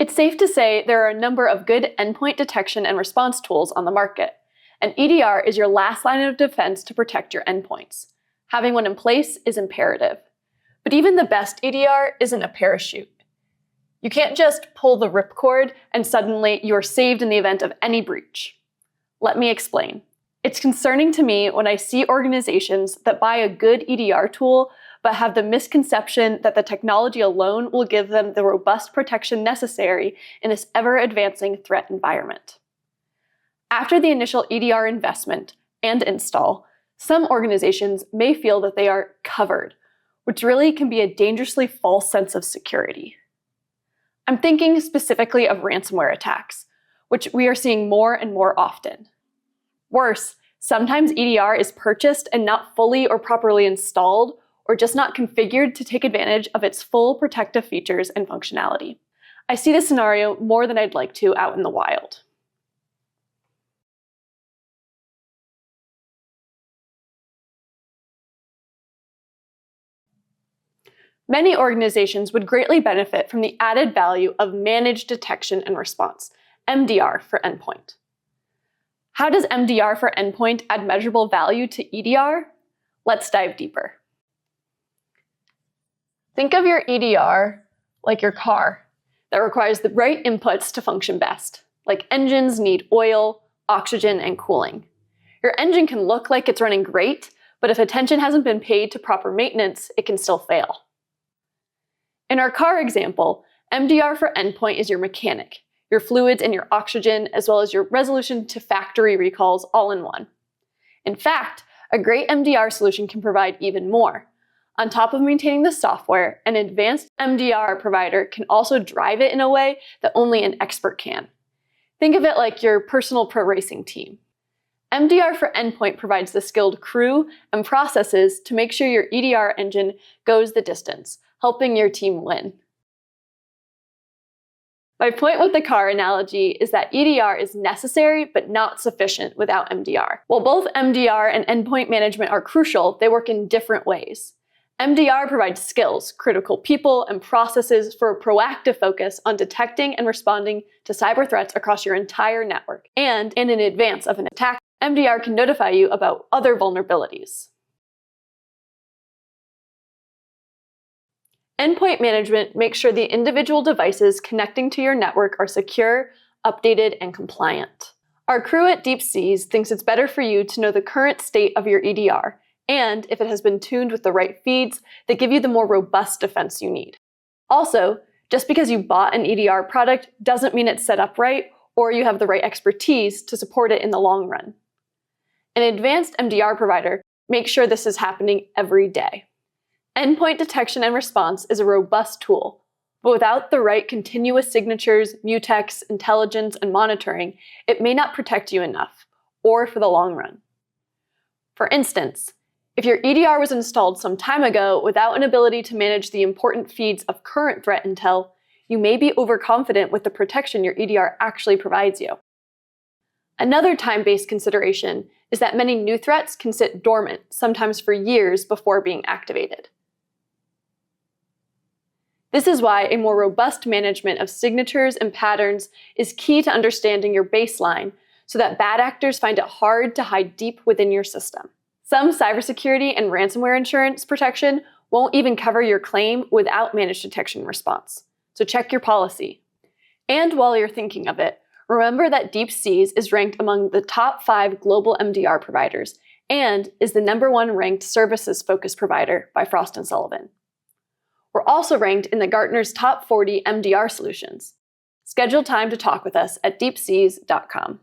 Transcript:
It's safe to say there are a number of good endpoint detection and response tools on the market, and EDR is your last line of defense to protect your endpoints. Having one in place is imperative. But even the best EDR isn't a parachute. You can't just pull the ripcord and suddenly you are saved in the event of any breach. Let me explain. It's concerning to me when I see organizations that buy a good EDR tool but have the misconception that the technology alone will give them the robust protection necessary in this ever-advancing threat environment. After the initial EDR investment and install, some organizations may feel that they are covered, which really can be a dangerously false sense of security. I'm thinking specifically of ransomware attacks, which we are seeing more and more often. Worse, sometimes EDR is purchased and not fully or properly installed, or just not configured to take advantage of its full protective features and functionality. I see this scenario more than I'd like to out in the wild. Many organizations would greatly benefit from the added value of managed detection and response, MDR for endpoint. How does MDR for endpoint add measurable value to EDR? Let's dive deeper. Think of your EDR like your car that requires the right inputs to function best, like engines need oil, oxygen, and cooling. Your engine can look like it's running great, but if attention hasn't been paid to proper maintenance, it can still fail. In our car example, MDR for endpoint is your mechanic, your fluids and your oxygen, as well as your resolution to factory recalls all in one. In fact, a great MDR solution can provide even more. On top of maintaining the software, an advanced MDR provider can also drive it in a way that only an expert can. Think of it like your personal pro racing team. MDR for endpoint provides the skilled crew and processes to make sure your EDR engine goes the distance, helping your team win. My point with the car analogy is that EDR is necessary but not sufficient without MDR. While both MDR and endpoint management are crucial, they work in different ways. MDR provides skills, critical people, and processes for a proactive focus on detecting and responding to cyber threats across your entire network. And in advance of an attack, MDR can notify you about other vulnerabilities. Endpoint management makes sure the individual devices connecting to your network are secure, updated, and compliant. Our crew at DeepSeas thinks it's better for you to know the current state of your EDR, and if it has been tuned with the right feeds that give you the more robust defense you need. Also, just because you bought an EDR product doesn't mean it's set up right or you have the right expertise to support it in the long run. An advanced MDR provider makes sure this is happening every day. Endpoint detection and response is a robust tool, but without the right continuous signatures, mutex, intelligence, and monitoring, it may not protect you enough, or for the long run. For instance, if your EDR was installed some time ago without an ability to manage the important feeds of current threat intel, you may be overconfident with the protection your EDR actually provides you. Another time-based consideration is that many new threats can sit dormant, sometimes for years before being activated. This is why a more robust management of signatures and patterns is key to understanding your baseline so that bad actors find it hard to hide deep within your system. Some cybersecurity and ransomware insurance protection won't even cover your claim without managed detection and response, so check your policy. And while you're thinking of it, remember that DeepSeas is ranked among the top 5 global MDR providers and is the #1 ranked services-focused provider by Frost & Sullivan. We're also ranked in the Gartner's top 40 MDR solutions. Schedule time to talk with us at deepseas.com.